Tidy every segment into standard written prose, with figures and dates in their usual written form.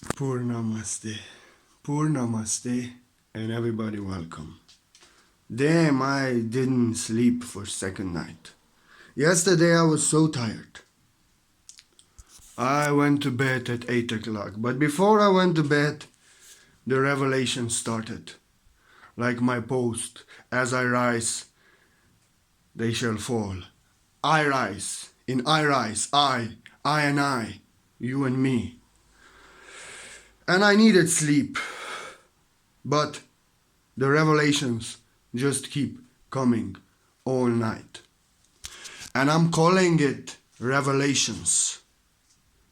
Purnamaste, Purnamaste, and everybody welcome. Damn, I didn't sleep for second night. Yesterday I was so tired. I went to bed at 8 o'clock, but before I went to bed, the revelation started. Like my post, as I rise, they shall fall. I rise, in I rise, I and I, you and me. And I needed sleep, but the revelations just keep coming all night. And I'm calling it revelations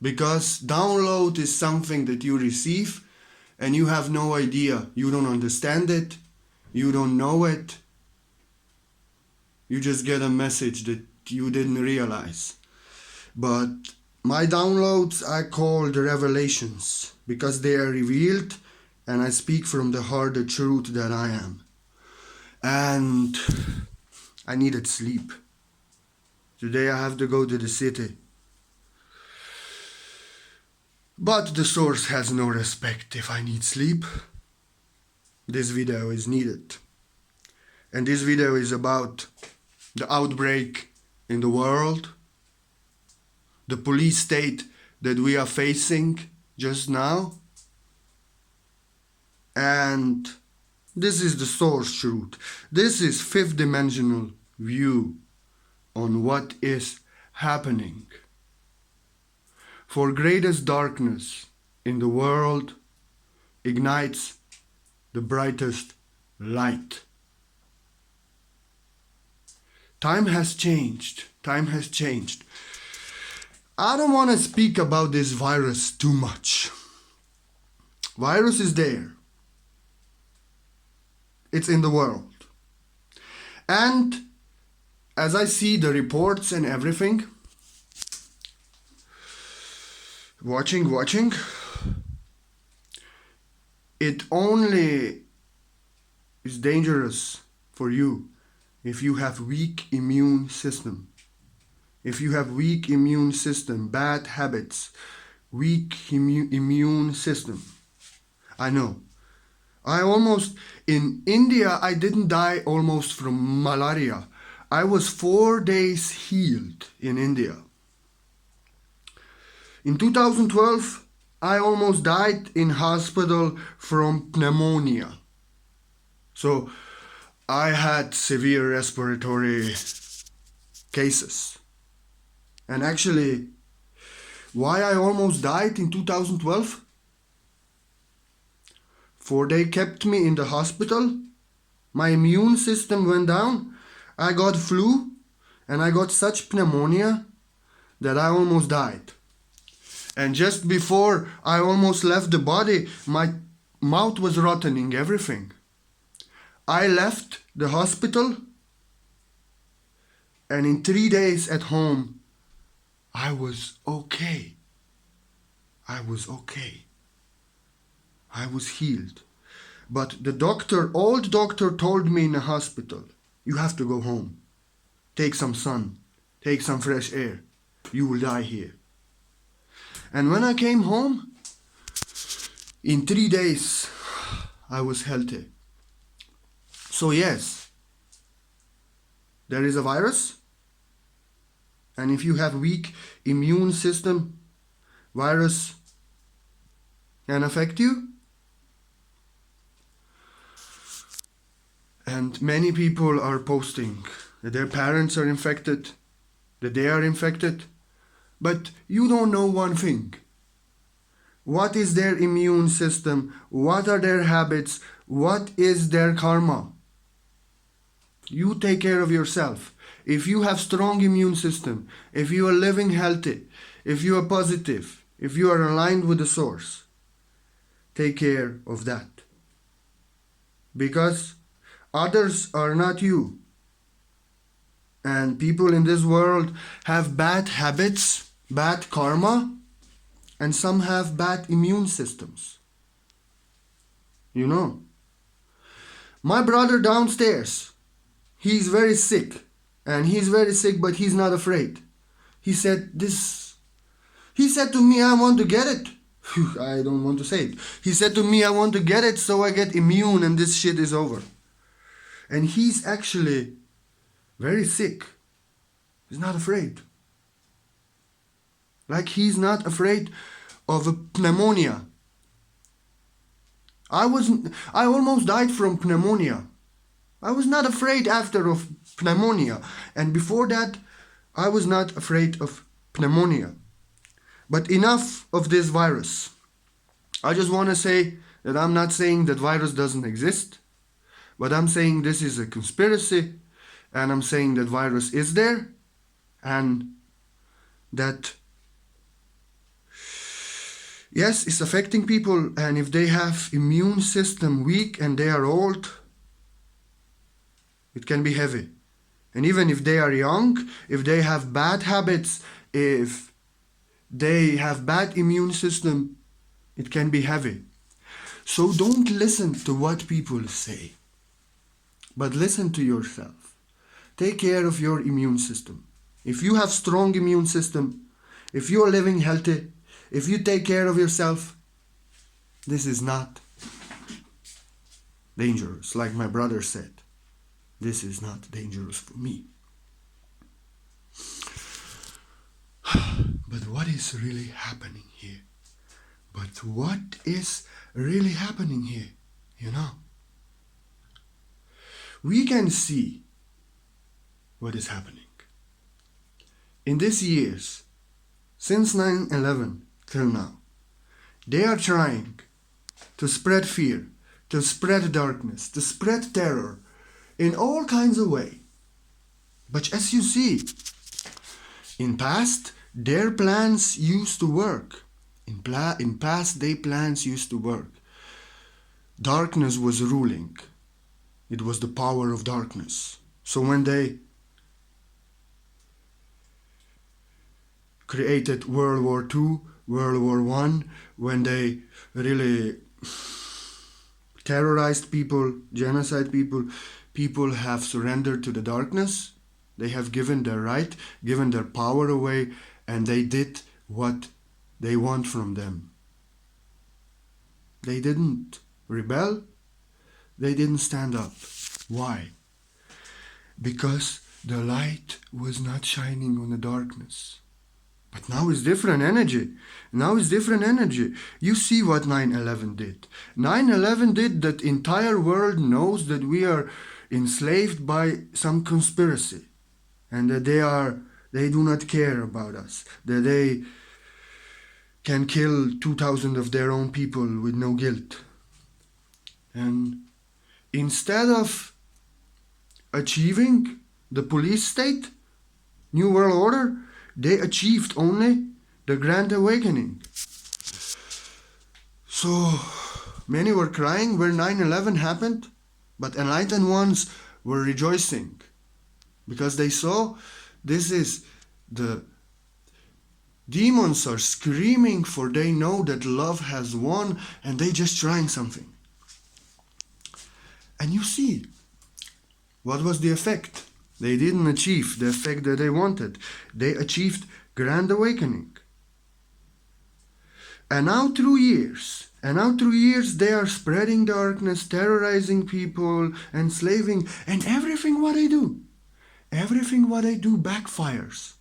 because download is something that you receive and you have no idea, you don't understand it, you don't know it, you just get a message that you didn't realize. But my downloads I call the revelations because they are revealed and I speak from the heart the truth that I am. And I needed sleep. Today I have to go to the city. But the source has no respect if I need sleep. This video is needed. And this video is about the outbreak in the world, the police state that we are facing just now, and this is the source truth. This is fifth dimensional view on what is happening. For greatest darkness in the world ignites the brightest light. Time has changed. Time has changed. I don't want to speak about this virus too much. Virus is there. It's in the world. And as I see the reports and everything, watching, it only is dangerous for you if you have weak immune system. If you have weak immune system, bad habits, weak immune system. I know. In India, I didn't die almost from malaria. I was 4 days healed in India. In 2012, I almost died in hospital from pneumonia. So I had severe respiratory cases. And actually, why I almost died in 2012? 4 days kept me in the hospital. My immune system went down. I got flu and I got such pneumonia that I almost died. And just before I almost left the body, my mouth was rotting, everything. I left the hospital and in 3 days at home, I was okay. I was okay. I was healed. But the old doctor told me in the hospital, you have to go home. Take some sun. Take some fresh air. You will die here. And when I came home, in 3 days, I was healthy. So yes, there is a virus. And if you have weak immune system, virus can affect you. And many people are posting that their parents are infected, that they are infected. But you don't know one thing. What is their immune system? What are their habits? What is their karma? You take care of yourself. If you have strong immune system, if you are living healthy, if you are positive, if you are aligned with the source, take care of that. Because others are not you. And people in this world have bad habits, bad karma, and some have bad immune systems. You know. My brother downstairs, he's very sick. And he's very sick, but he's not afraid. He said to me, I want to get it. I don't want to say it. He said to me, I want to get it so I get immune and this shit is over. And he's actually very sick. He's not afraid. Like he's not afraid of a pneumonia. I almost died from pneumonia. I was not afraid after of pneumonia. And before that, I was not afraid of pneumonia. But enough of this virus. I just want to say that I'm not saying that virus doesn't exist, but I'm saying this is a conspiracy, and I'm saying that virus is there, and that yes, it's affecting people, and if they have immune system weak and they are old, it can be heavy. And even if they are young, if they have bad habits, if they have bad immune system, it can be heavy. So don't listen to what people say, but listen to yourself. Take care of your immune system. If you have strong immune system, if you are living healthy, if you take care of yourself, this is not dangerous. Like my brother said, this is not dangerous for me. But what is really happening here? But what is really happening here? You know? We can see what is happening. In these years, since 9/11 till now, they are trying to spread fear, to spread darkness, to spread terror in all kinds of ways. But as you see, in past, their plans used to work. In past, their plans used to work. Darkness was ruling. It was the power of darkness. So when they created World War II, World War I, when they really terrorized people, genocide people, people have surrendered to the darkness. They have given their right, given their power away, and they did what they want from them. They didn't rebel. They didn't stand up. Why? Because the light was not shining on the darkness. But now it's different energy. Now it's different energy. You see what 9/11 did. 9/11 did that entire world knows that we are enslaved by some conspiracy, and that they do not care about us, that they can kill 2,000 of their own people with no guilt. And instead of achieving the police state, New World Order, they achieved only the Grand Awakening. So many were crying where 9/11 happened, but enlightened ones were rejoicing because they saw this is the demons are screaming, for they know that love has won and they just trying something. And you see, what was the effect? They didn't achieve the effect that they wanted. They achieved Grand Awakening. And now through years, they are spreading darkness, terrorizing people, enslaving, and everything what they do backfires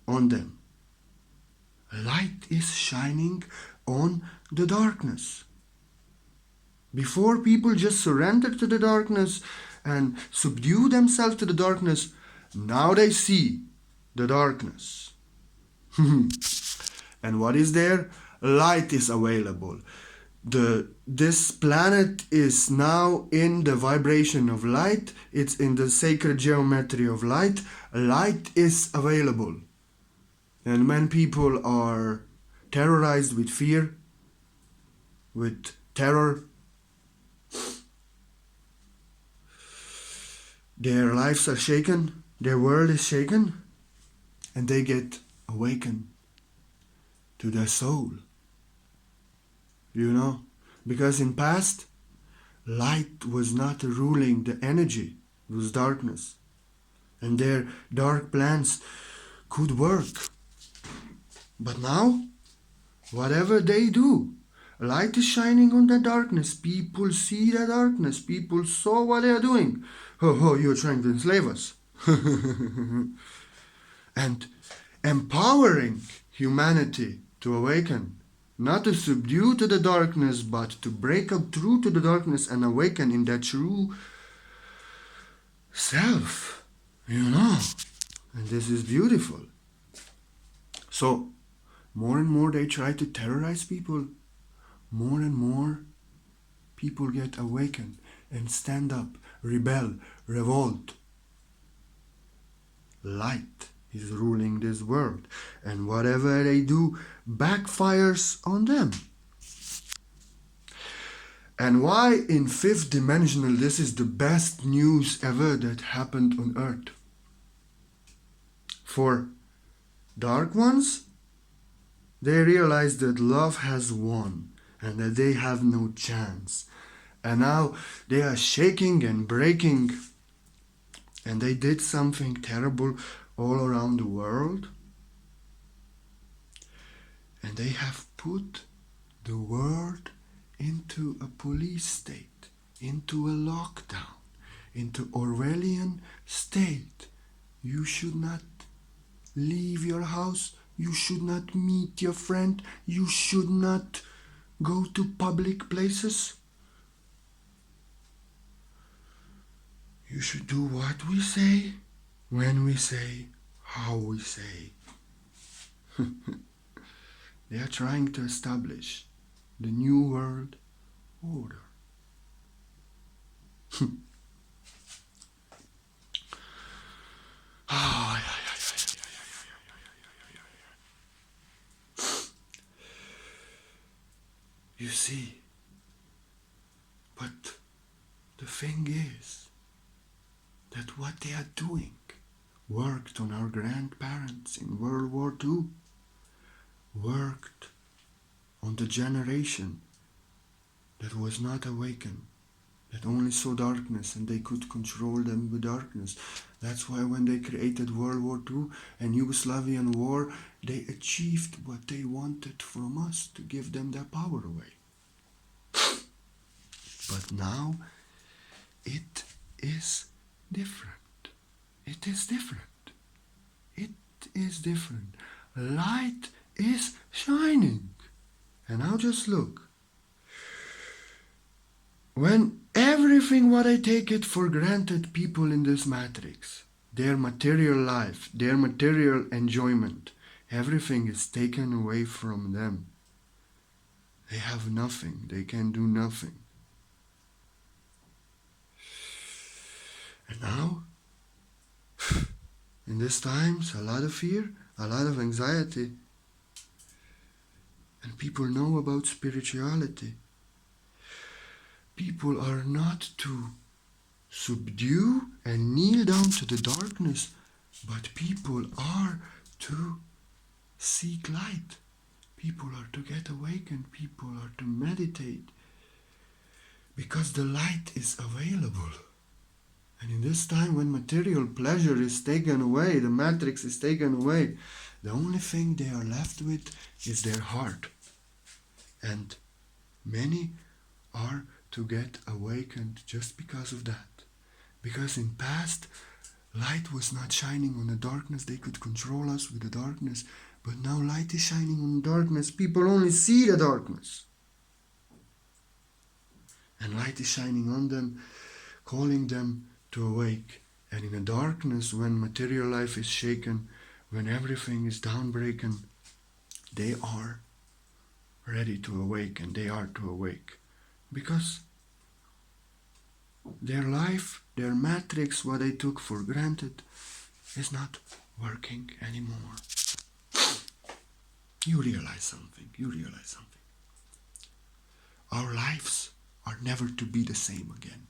on them. Light is shining on the darkness. Before people just surrendered to the darkness and subdue themselves to the darkness, now they see the darkness. And what is there? Light is available. This planet is now in the vibration of light. It's in the sacred geometry of light. Light is available. And when people are terrorized with fear, with terror, their lives are shaken, their world is shaken, and they get awakened to their soul. You know, because in past, light was not ruling the energy, it was darkness. And their dark plans could work. But now, whatever they do, light is shining on the darkness. People see the darkness. People saw what they are doing. Oh, you're trying to enslave us. And empowering humanity to awaken, not to subdue to the darkness, but to break up through to the darkness and awaken in that true self, And this is beautiful. So, more and more they try to terrorize people. More and more people get awakened and stand up, rebel, revolt. Light is ruling this world, and whatever they do backfires on them. And why in fifth dimensional this is the best news ever that happened on earth. For dark ones, they realize that love has won and that they have no chance. And now they are shaking and breaking, and they did something terrible all around the world. And they have put the world into a police state, into a lockdown, into Orwellian state. You should not leave your house. You should not meet your friend. You should not go to public places. You should do what we say, when we say, how we say. They are trying to establish the new world order. You see, but the thing is that what they are doing worked on our grandparents in World War II, worked on the generation that was not awakened, that only saw darkness and they could control them with darkness. That's why when they created World War II and Yugoslavian war, they achieved what they wanted from us, to give them their power away. But now it is different. It is different. It is different. Light is shining. And now just look. When everything what I take it for granted, people in this matrix, their material life, their material enjoyment, everything is taken away from them. They have nothing. They can do nothing. And now, in these times, a lot of fear, a lot of anxiety. And people know about spirituality. People are not to subdue and kneel down to the darkness, but people are to seek light. People are to get awakened. People are to meditate. Because the light is available. And in this time when material pleasure is taken away, the matrix is taken away, the only thing they are left with is their heart. And many are to get awakened just because of that. Because in past, light was not shining on the darkness. They could control us with the darkness. But now light is shining on the darkness. People only see the darkness. And light is shining on them, calling them to awake. And in the darkness, when material life is shaken, when everything is downbreaken, they are ready to awake, and they are to awake. Because their life, their matrix, what they took for granted, is not working anymore. You realize something. Our lives are never to be the same again.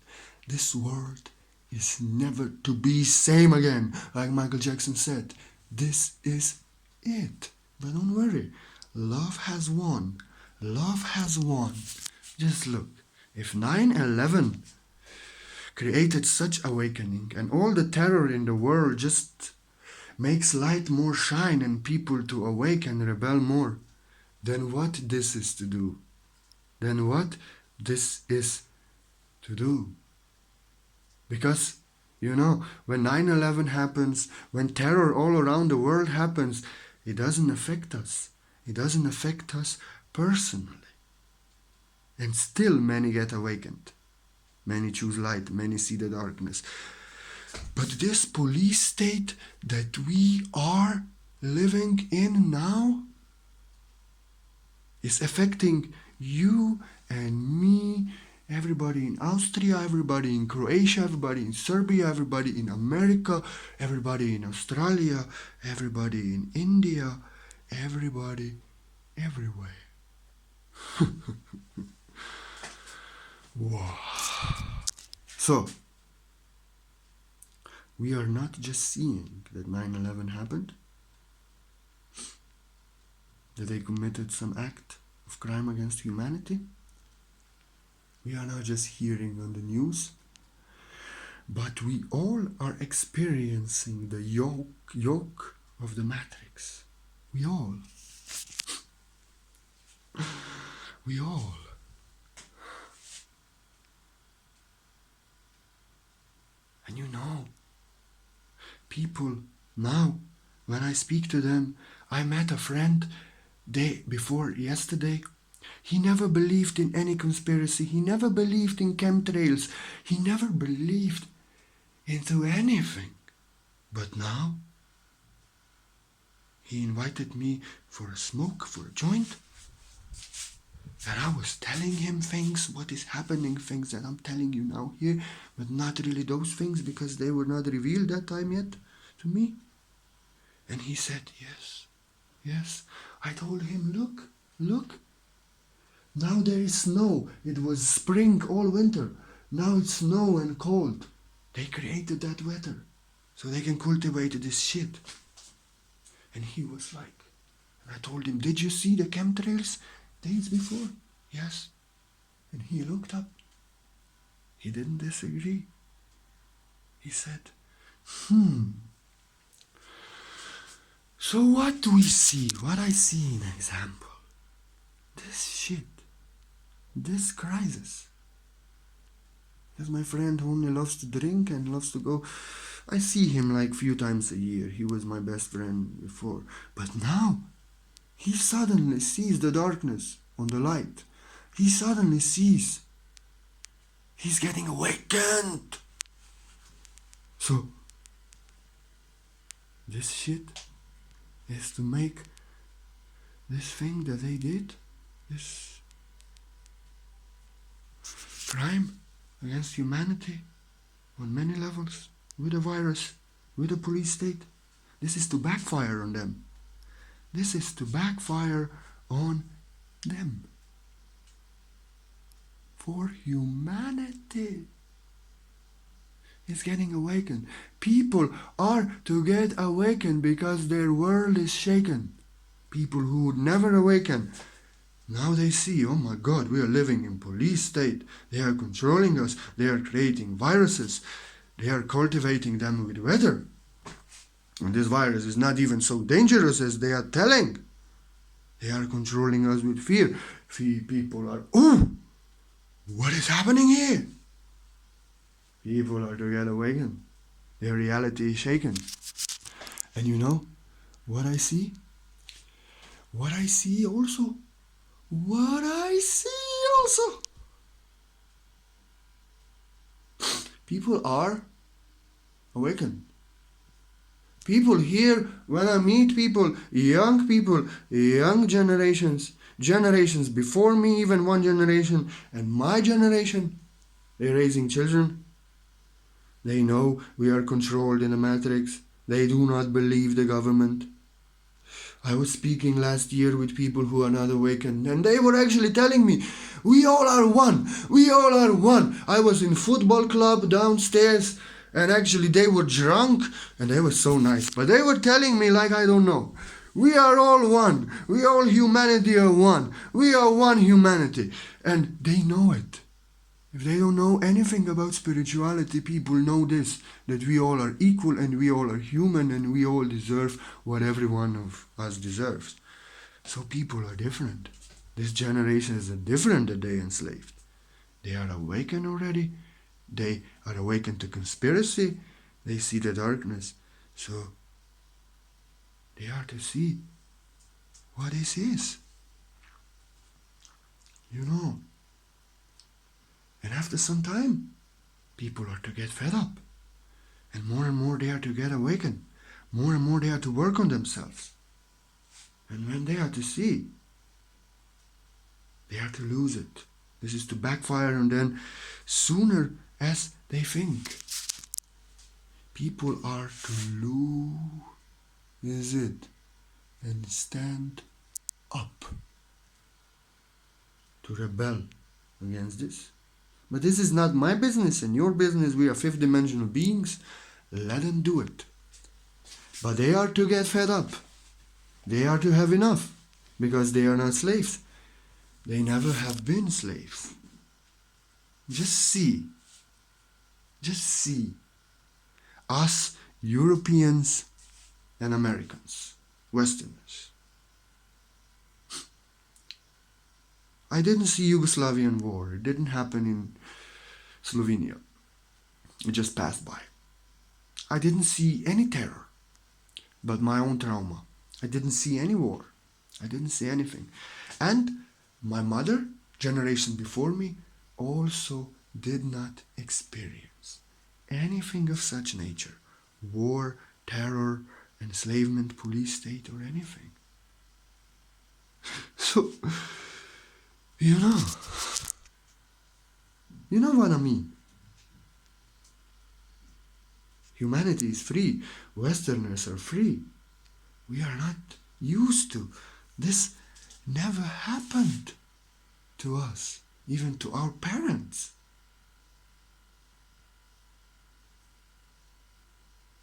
This world is never to be same again. Like Michael Jackson said, this is it. But don't worry, love has won. Love has won. Just look, if 9/11 created such awakening and all the terror in the world just makes light more shine and people to awake and rebel more, then what this is to do? Then what this is to do? Because, when 9/11 happens, when terror all around the world happens, it doesn't affect us. It doesn't affect us personally. And still many get awakened. Many choose light, many see the darkness. But this police state that we are living in now is affecting you and me, everybody in Austria, everybody in Croatia, everybody in Serbia, everybody in America, everybody in Australia, everybody in India, everybody everywhere. Wow. So, we are not just seeing that 9/11 happened, that they committed some act of crime against humanity. We are not just hearing on the news, but we all are experiencing the yoke of the matrix. We all. We all. And people now, when I speak to them, I met a friend before yesterday. He never believed in any conspiracy. He never believed in chemtrails. He never believed into anything. But now, he invited me for a smoke, for a joint. And I was telling him things, what is happening, things that I'm telling you now here, but not really those things because they were not revealed that time yet to me. And he said, yes. I told him, look. Now there is snow. It was spring all winter. Now it's snow and cold. They created that weather so they can cultivate this shit. And he was like, and I told him, did you see the chemtrails days before? Yes. And he looked up. He didn't disagree. He said, So what do we see? What I see in example? This shit. This crisis. Because my friend only loves to drink and loves to go. I see him like few times a year. He was my best friend before. But now, he suddenly sees the darkness on the light. He suddenly sees. He's getting awakened. So, this shit is to make this thing that they did, this crime against humanity on many levels, with a virus, with a police state, this is to backfire on them. This is to backfire on them. For humanity is getting awakened. People are to get awakened because their world is shaken. People who would never awaken, now they see, oh my God, we are living in police state. They are controlling us. They are creating viruses. They are cultivating them with weather. And this virus is not even so dangerous as they are telling. They are controlling us with fear. People are, what is happening here? People are to get awakened. Their reality is shaken. And you know what I see? What I see also. People are awakened. People here, when I meet people, young generations before me, even one generation, and my generation, they're raising children. They know we are controlled in the matrix. They do not believe the government. I was speaking last year with people who are not awakened, and they were actually telling me, we all are one. We all are one. I was in football club downstairs, and actually they were drunk, and they were so nice. But they were telling me like I don't know. We are all one. We all humanity are one. We are one humanity. And they know it. If they don't know anything about spirituality, people know this, that we all are equal and we all are human and we all deserve what every one of us deserves. So people are different. This generation is different than they enslaved. They are awakened already. They are awakened to conspiracy. They see the darkness. So they are to see what this is. You know. And after some time, people are to get fed up. And more they are to get awakened. More and more they are to work on themselves. And when they are to see, they are to lose it. This is to backfire on them sooner as they think. People are to lose it and stand up to rebel against this. But this is not my business and your business. We are fifth dimensional beings. Let them do it. But they are to get fed up. They are to have enough because they are not slaves. They never have been slaves. Just see. Just see. Us Europeans and Americans, Westerners. I didn't see Yugoslavian war. It didn't happen in Slovenia. It just passed by. I didn't see any terror, but my own trauma. I didn't see any war. I didn't see anything. And my mother, generation before me, also did not experience anything of such nature. War, terror, enslavement, police state, or anything. So, you know what I mean. Humanity is free. Westerners are free. We are not used to. This never happened to us, even to our parents.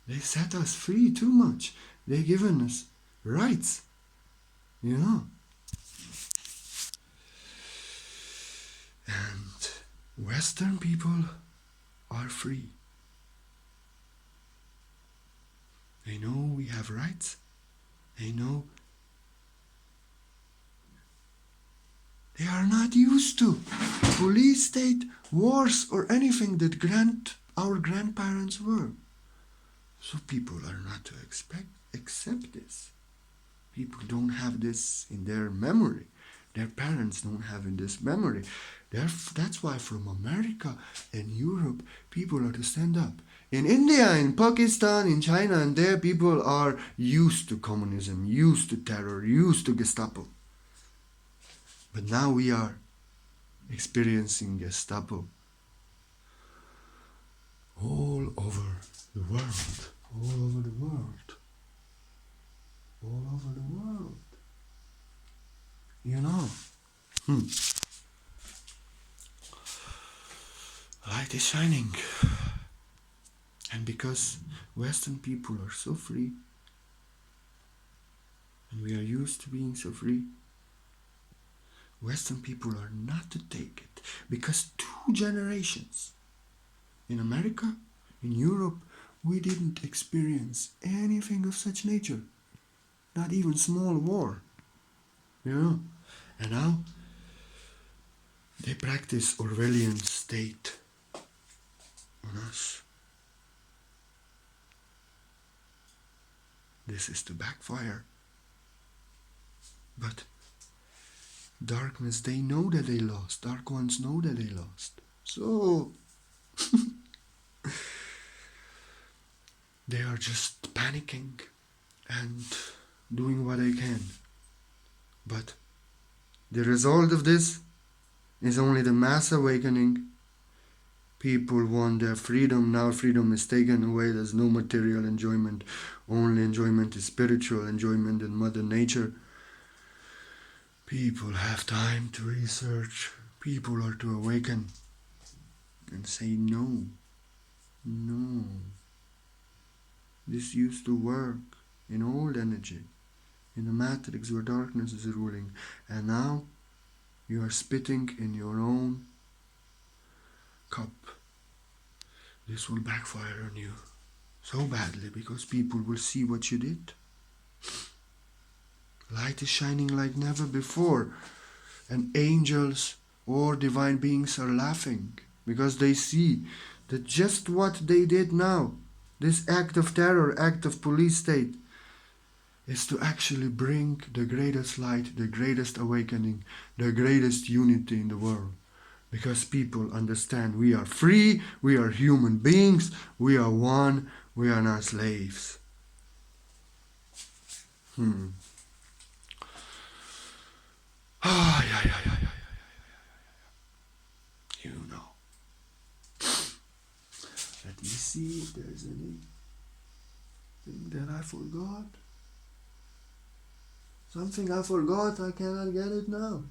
They set us free too much. They given us rights, you know. And Western people are free. They know we have rights. They know they are not used to police state, wars, or anything that our grandparents were. So people are not to accept this. People don't have this in their memory. Their parents don't have in this memory. That's why from America and Europe, people are to stand up. In India, in Pakistan, in China, and there, people are used to communism, used to terror, used to Gestapo. But now we are experiencing Gestapo all over the world. All over the world. All over the world. You know. Light is shining. And because Western people are so free, and we are used to being so free, Western people are not to take it. Because 2 generations in America, in Europe, we didn't experience anything of such nature. Not even small war. You know? And now they practice Orwellian state on us. This is to backfire. But darkness, they know that they lost. Dark ones know that they lost. So they are just panicking and doing what they can. But the result of this is only the mass awakening. People want their freedom. Now freedom is taken away. There's no material enjoyment. Only enjoyment is spiritual enjoyment in Mother Nature. People have time to research. People are to awaken and say no. No. This used to work in old energy, in the matrix where darkness is ruling. And now you are spitting in your own cup. This will backfire on you so badly because people will see what you did. Light is shining like never before. And angels or divine beings are laughing because they see that just what they did now, this act of terror, act of police state, is to actually bring the greatest light, the greatest awakening, the greatest unity in the world. Because people understand we are free, we are human beings, we are one, we are not slaves. Ah, yeah, yeah, yeah, yeah. You know. Let me see if there's anything that I forgot. Something I forgot, I cannot get it now.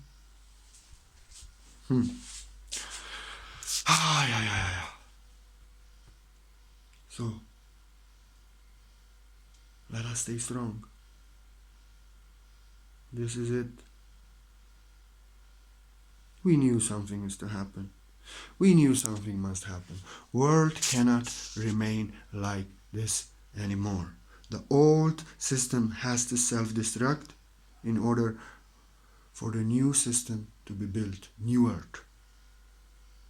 Ah, yeah, yeah, yeah. So, let us stay strong. This is it. We knew something is to happen. We knew something must happen. World cannot remain like this anymore. The old system has to self-destruct in order for the new system to be built, new earth.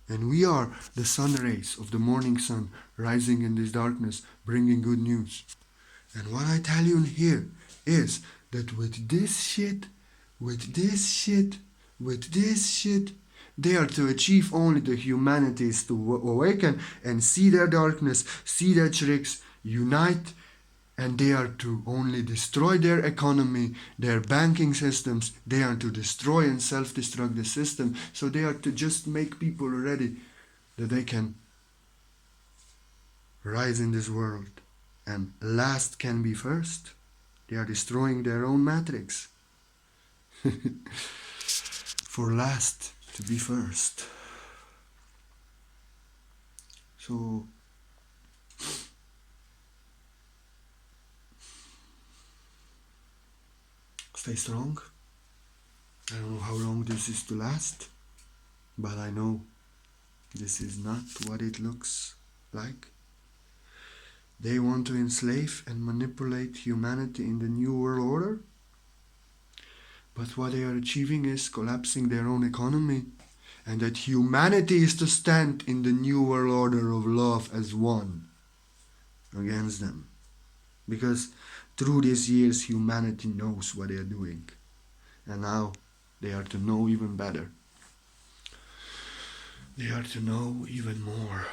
And we are the sun rays of the morning sun rising in this darkness, bringing good news. And what I tell you here is that with this shit, they are to achieve only the humanities to awaken and see their darkness, see their tricks, unite, and they are to only destroy their economy, their banking systems. They are to destroy and self-destruct the system. So they are to just make people ready that they can rise in this world. And last can be first. They are destroying their own matrix. For last to be first. So stay strong. I don't know how long this is to last, but I know this is not what it looks like. They want to enslave and manipulate humanity in the new world order, but what they are achieving is collapsing their own economy, and that humanity is to stand in the new world order of love as one against them. Because through these years humanity knows what they are doing, and now they are to know even better. They are to know even more.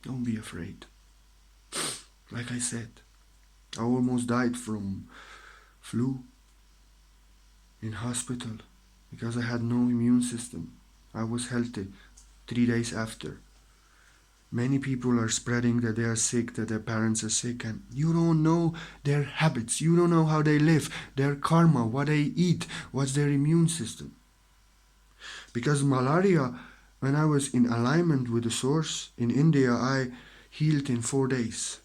Don't be afraid. Like I said, I almost died from flu in hospital because I had no immune system. I was healthy 3 days after. Many people are spreading that they are sick, that their parents are sick, and you don't know their habits. You don't know how they live, their karma, what they eat, what's their immune system. Because malaria, when I was in alignment with the source in India, I healed in 4 days.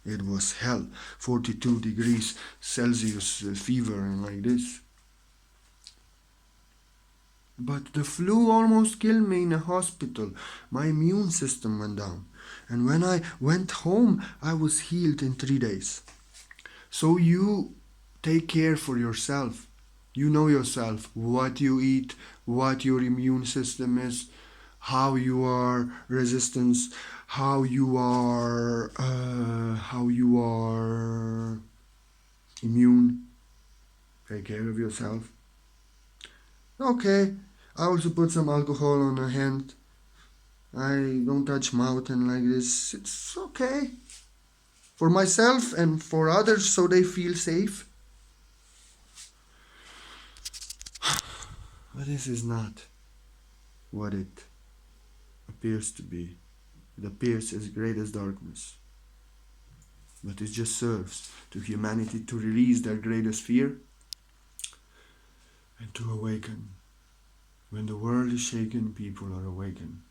It was hell, 42 degrees Celsius fever and like this. But the flu almost killed me in a hospital. My immune system went down. And when I went home, I was healed in 3 days. So you take care for yourself. You know yourself, what you eat, what your immune system is, how you are resistance, how you are immune. Take care of yourself. Okay, I also put some alcohol on a hand. I don't touch mouth and like this. It's okay. For myself and for others so they feel safe. But this is not what it appears to be. It appears as greatest darkness. But it just serves to humanity to release their greatest fear and to awaken. When the world is shaken, people are awakened.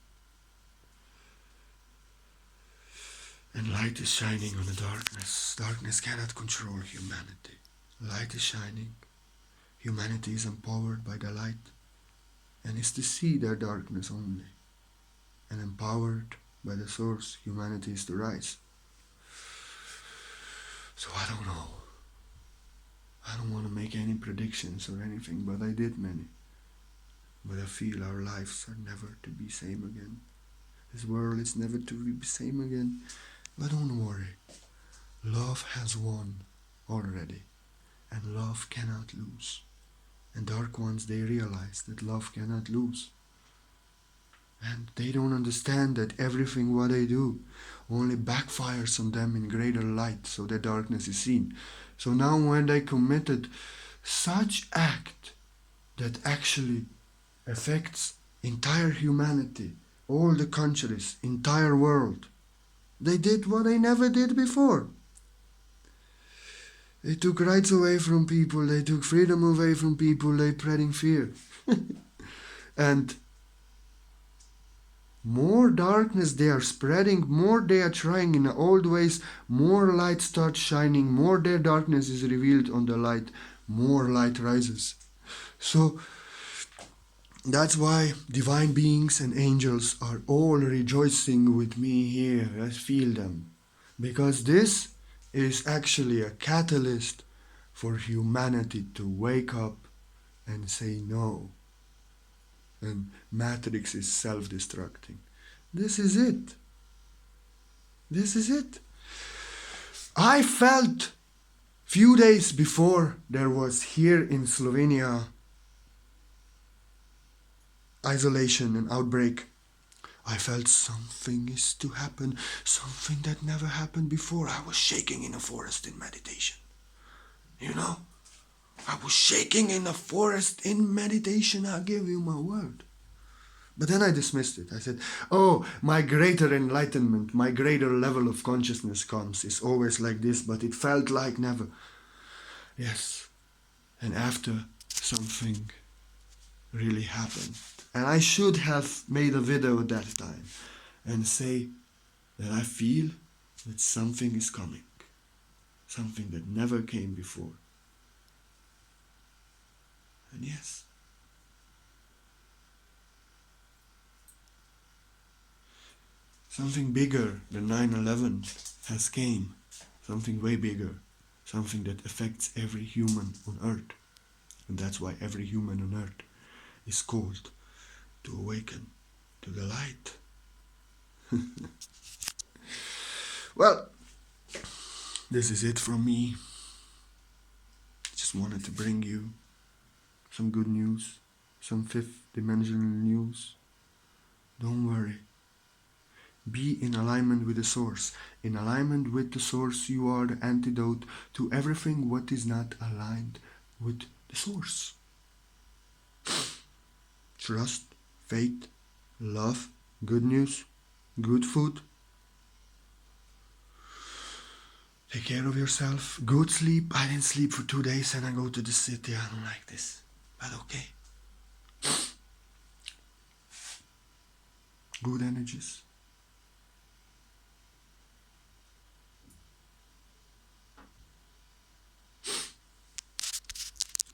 And light is shining on the darkness. Darkness cannot control humanity. Light is shining. Humanity is empowered by the light and is to see their darkness only. And empowered by the source, humanity is to rise. So I don't know. I don't want to make any predictions or anything, but I did many. But I feel our lives are never to be same again. This world is never to be same again. But don't worry. Love has won already. And love cannot lose. And dark ones, they realize that love cannot lose. And they don't understand that everything what they do only backfires on them in greater light, so their darkness is seen. So now when they committed such act that actually affects entire humanity, all the countries, entire world, they did what they never did before. They took rights away from people, they took freedom away from people, they spreading fear. And more darkness they are spreading, more they are trying in old ways, more light starts shining, more their darkness is revealed on the light, more light rises. So that's why divine beings and angels are all rejoicing with me here. I feel them. Because this is actually a catalyst for humanity to wake up and say no. And Matrix is self-destructing. This is it. This is it. I felt few days before there was here in Slovenia isolation and outbreak, I felt something is to happen, something that never happened before. I was shaking in a forest in meditation. You know? I was shaking in a forest in meditation, I give you my word. But then I dismissed it. I said, oh, my greater enlightenment, my greater level of consciousness comes. It's always like this, but it felt like never. Yes. And after, something really happened. And I should have made a video at that time and say that I feel that something is coming. Something that never came before. And yes, something bigger than 9/11 has came. Something way bigger. Something that affects every human on earth. And that's why every human on earth is called to awaken to the light. Well, this is it from me. Just wanted to bring you some good news, some fifth dimensional news. Don't worry. Be in alignment with the source. In alignment with the source, you are the antidote to everything what is not aligned with the source. Trust, faith, love, good news, good food. Take care of yourself. Good sleep. I didn't sleep for 2 days and I go to the city. I don't like this. But okay. Good energies.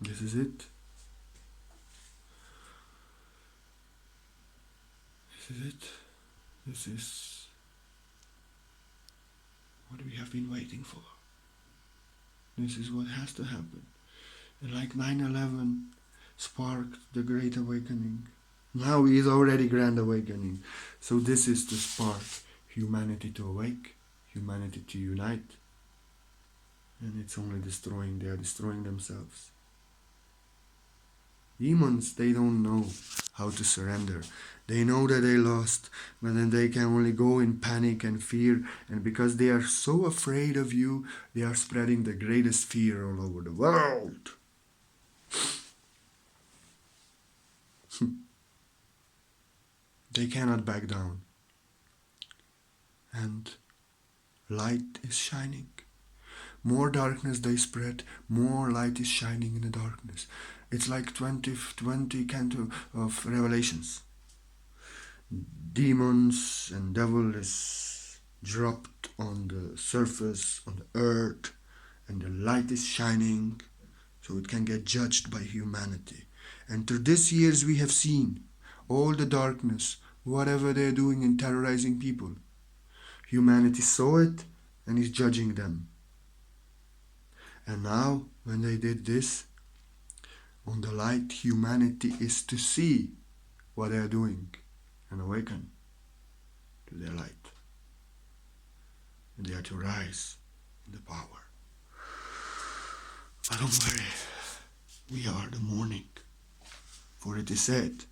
This is it. This is it. This is what we have been waiting for. This is what has to happen. And like 9/11 sparked the Great Awakening. Now is already Grand Awakening. So this is to spark humanity to awake, humanity to unite. And it's only destroying, they are destroying themselves. Demons, they don't know how to surrender. They know that they lost, but then they can only go in panic and fear. And because they are so afraid of you, they are spreading the greatest fear all over the world. They cannot back down. And light is shining. More darkness they spread, more light is shining in the darkness. It's like 20 canto of Revelations. Demons and devil is dropped on the surface, on the earth, and the light is shining, so it can get judged by humanity. And through these years we have seen all the darkness, whatever they're doing in terrorizing people. Humanity saw it and is judging them. And now, when they did this, on the light, humanity is to see what they are doing and awaken to their light. And they are to rise in the power. But don't worry, we are the morning. For it is said,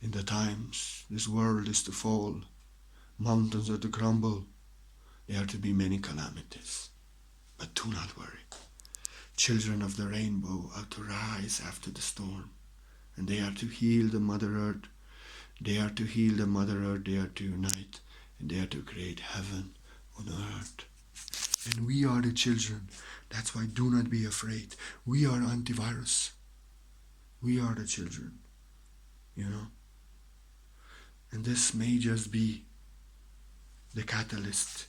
in the times this world is to fall, mountains are to crumble, there are to be many calamities. But do not worry. Children of the rainbow are to rise after the storm, and they are to heal the Mother Earth. They are to heal the Mother Earth, they are to unite, and they are to create heaven on earth. And we are the children. That's why do not be afraid. We are antivirus. We are the children, you know. And this may just be the catalyst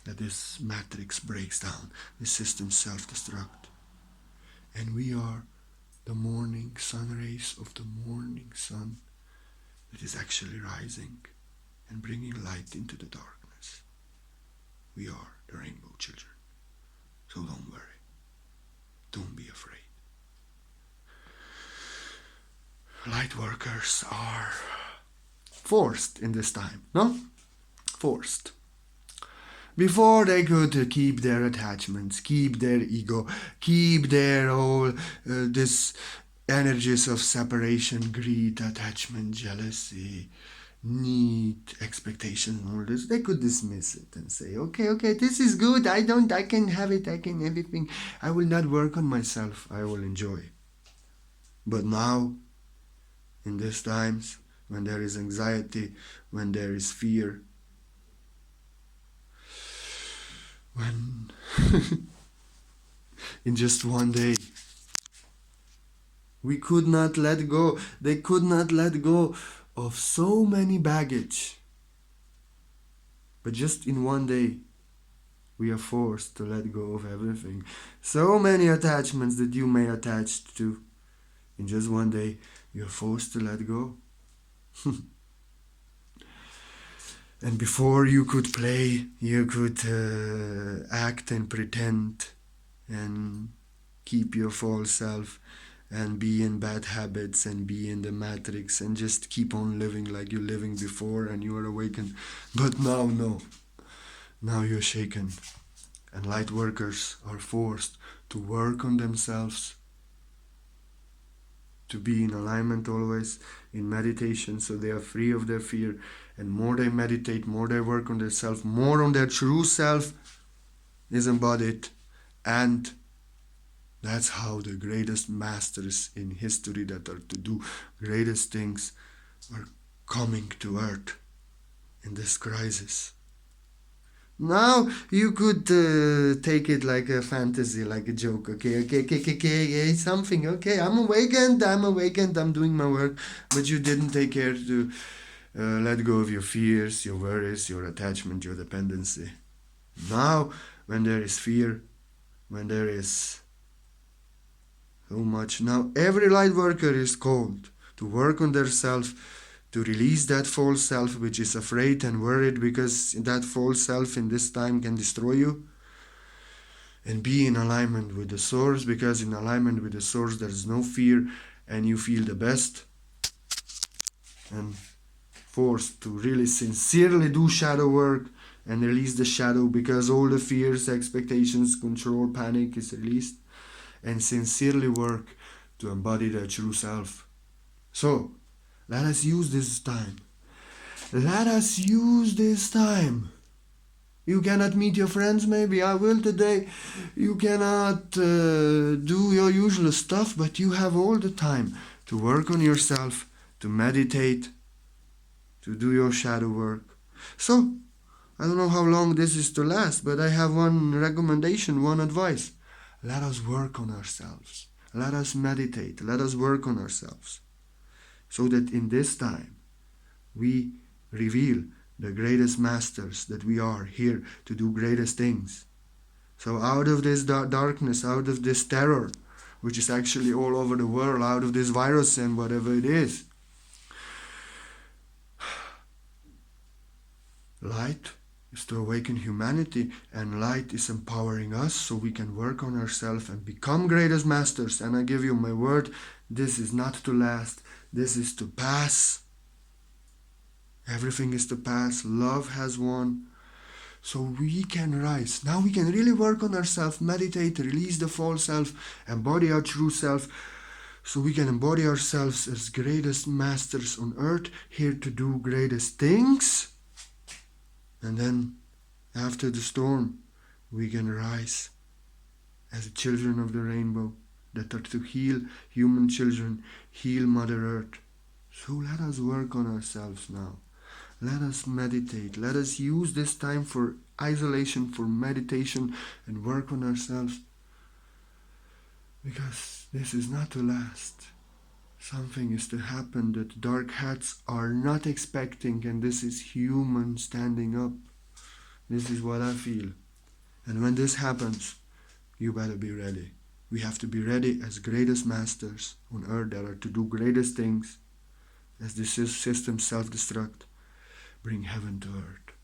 that this matrix breaks down, the system self-destruct. And we are the morning sun rays of the morning sun that is actually rising and bringing light into the darkness. We are the rainbow children. So don't worry. Don't be afraid. Light workers are forced in this time, no? Forced. Before they could keep their attachments, keep their ego, keep their whole, this energies of separation, greed, attachment, jealousy, need, expectation, all this, they could dismiss it and say, okay, this is good, I can have it, I can everything, I will not work on myself, I will enjoy. But now, in these times, when there is anxiety, when there is fear, when in just one day we could not let go, they could not let go of so many baggage, but just in one day we are forced to let go of everything. So many attachments that you may attach to, in just one day you're forced to let go. And before you could play, you could act and pretend and keep your false self and be in bad habits and be in the matrix and just keep on living like you're living before and you are awakened. But now, no. Now you're shaken. And light workers are forced to work on themselves, to be in alignment always, in meditation, so they are free of their fear. And more they meditate, more they work on themselves, more on their true self is embodied. And that's how the greatest masters in history that are to do greatest things are coming to earth in this crisis. Now you could take it like a fantasy, like a joke. Okay, something. Okay, I'm awakened, I'm doing my work. But you didn't take care to let go of your fears, your worries, your attachment, your dependency. Now, when there is fear, when there is so much, now every light worker is called to work on their self, to release that false self which is afraid and worried, because that false self in this time can destroy you, and be in alignment with the source, because in alignment with the source there is no fear and you feel the best. And forced to really sincerely do shadow work and release the shadow, because all the fears, expectations, control, panic is released, and sincerely work to embody their true self. So let us use this time. Let us use this time. You cannot meet your friends, maybe I will today. You cannot do your usual stuff, but you have all the time to work on yourself, to meditate, to do your shadow work. So, I don't know how long this is to last, but I have one recommendation, one advice. Let us work on ourselves. Let us meditate. Let us work on ourselves. So that in this time, we reveal the greatest masters that we are here to do greatest things. So out of this darkness, out of this terror, which is actually all over the world, out of this virus and whatever it is, light is to awaken humanity, and light is empowering us so we can work on ourselves and become greatest masters. And I give you my word, this is not to last, this is to pass. Everything is to pass. Love has won. So we can rise. Now we can really work on ourselves, meditate, release the false self, embody our true self, so we can embody ourselves as greatest masters on earth, here to do greatest things. And then, after the storm, we can rise as the children of the rainbow that are to heal human children, heal Mother Earth. So let us work on ourselves now. Let us meditate. Let us use this time for isolation, for meditation, and work on ourselves. Because this is not to last. Something is to happen that dark hats are not expecting, and this is human standing up. This is what I feel. And when this happens, you better be ready. We have to be ready as greatest masters on earth that are to do greatest things. As this system self-destruct, bring heaven to earth.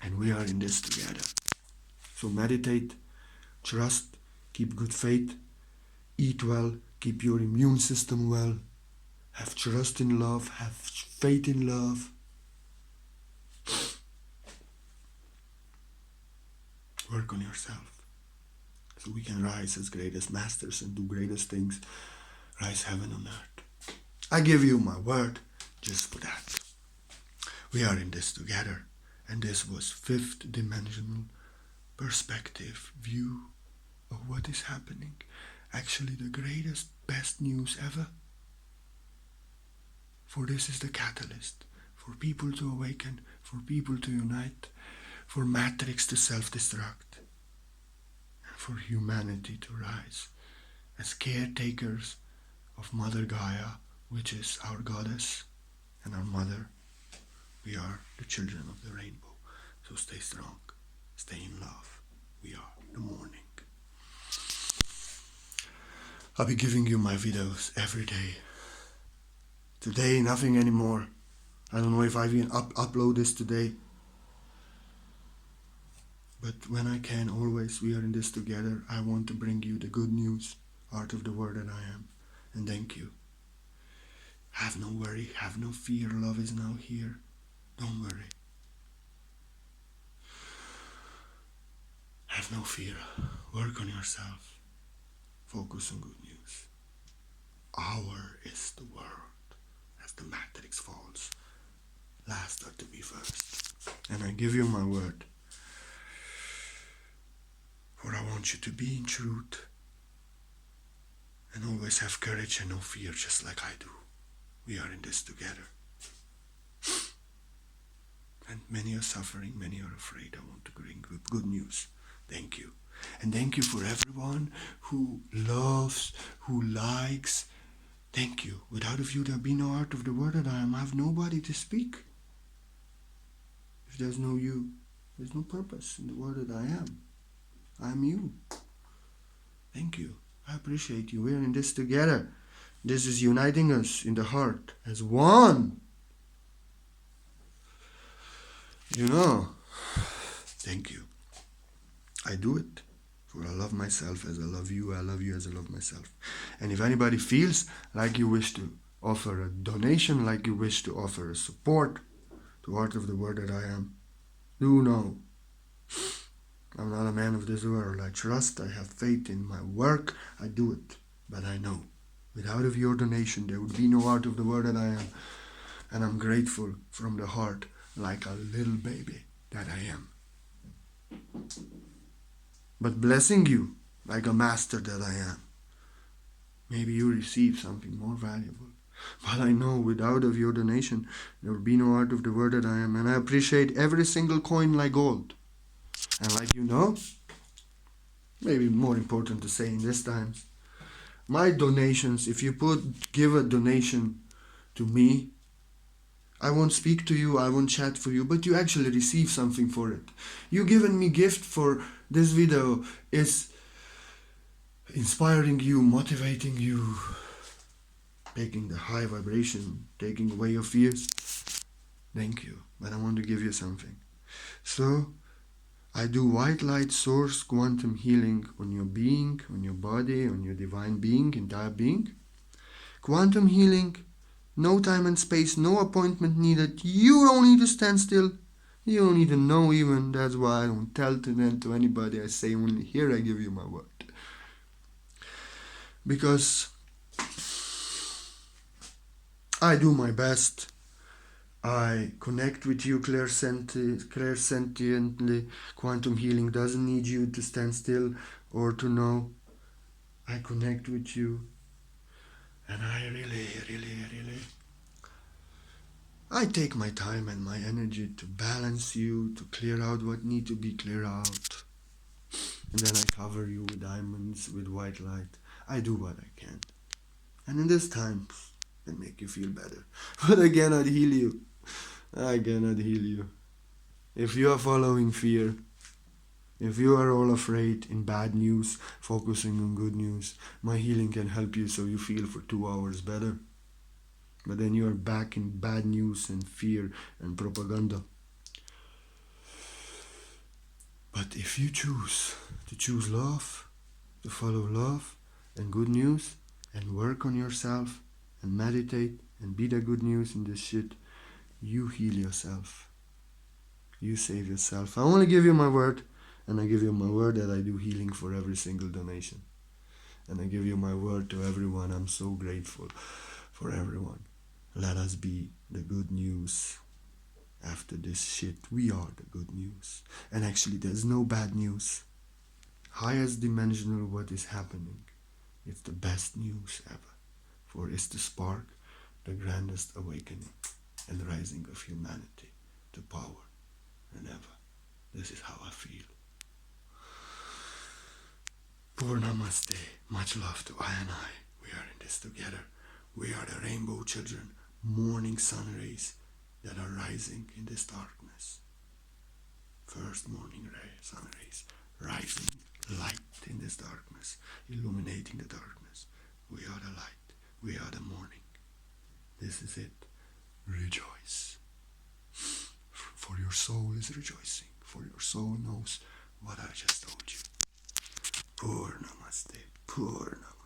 And we are in this together. So meditate, trust, keep good faith, eat well, keep your immune system well, have trust in love, have faith in love. Work on yourself so we can rise as greatest masters and do greatest things, rise heaven on earth. I give you my word just for that. We are in this together, and this was fifth dimensional perspective view of what is happening. Actually the greatest, best news ever. For this is the catalyst, for people to awaken, for people to unite, for Matrix to self-destruct, and for humanity to rise as caretakers of Mother Gaia, which is our goddess and our mother. We are the children of the rainbow. So stay strong, stay in love. We are the morning. I'll be giving you my videos every day. Today, nothing anymore. I don't know if I even upload this today. But when I can, always, we are in this together. I want to bring you the good news, art of the word that I am. And thank you. Have no worry, have no fear. Love is now here. Don't worry. Have no fear. Work on yourself. Focus on good news. Our is the world. As the matrix falls, last are to be first. And I give you my word. For I want you to be in truth. And always have courage and no fear, just like I do. We are in this together. And many are suffering, many are afraid. I want to bring good news. Thank you. And thank you for everyone who loves, who likes. Thank you. Without of you, there'll be no art of the word that I am. I have nobody to speak. If there's no you, there's no purpose in the word that I am. I am you. Thank you. I appreciate you. We're in this together. This is uniting us in the heart as one. You know, thank you. I do it, for I love myself as I love you as I love myself. And if anybody feels like you wish to offer a donation, like you wish to offer a support to Art of the Word that I am, do know. I'm not a man of this world. I trust, I have faith in my work, I do it. But I know, without of your donation, there would be no Art of the Word that I am. And I'm grateful from the heart, like a little baby that I am. But blessing you like a master that I am. Maybe you receive something more valuable. But I know without of your donation, there will be no Art of the Word that I am. And I appreciate every single coin like gold. And like you know, maybe more important to say in this times, my donations, if you give a donation to me, I won't speak to you, I won't chat for you, but you actually receive something for it. You given me gift for this video is inspiring you, motivating you, taking the high vibration, taking away your fears. Thank you, but I want to give you something. So I do white light source quantum healing on your being, on your body, on your divine being, entire being. Quantum healing, no time and space, no appointment needed. You don't need to stand still. You don't need to know even. That's why I don't tell to anybody. I say only here I give you my word. Because I do my best. I connect with you clairsentiently. Quantum healing doesn't need you to stand still or to know. I connect with you. And I really, I take my time and my energy to balance you, to clear out what need to be cleared out. And then I cover you with diamonds, with white light. I do what I can. And in this time, it make you feel better. But I cannot heal you. I cannot heal you. If you are following fear, if you are all afraid in bad news, focusing on good news, my healing can help you so you feel for 2 hours better. But then you are back in bad news and fear and propaganda. But if you choose to choose love, to follow love and good news, and work on yourself, and meditate, and be the good news in this shit, you heal yourself. You save yourself. I only give you my word, and I give you my word that I do healing for every single donation. And I give you my word to everyone. I'm so grateful for everyone. Let us be the good news. After this shit, we are the good news. And actually, there's no bad news. Highest dimensional what is happening. It's the best news ever. For it's the spark, the grandest awakening and rising of humanity to power than ever. This is how I feel. Poor Namaste. Much love to I and I. We are in this together. We are the rainbow children, morning sun rays that are rising in this darkness. First morning sun rays, rising light in this darkness, illuminating the darkness. We are the light. We are the morning. This is it. Rejoice. For your soul is rejoicing. For your soul knows what I just told you. Poor Namaste. Poor Namaste.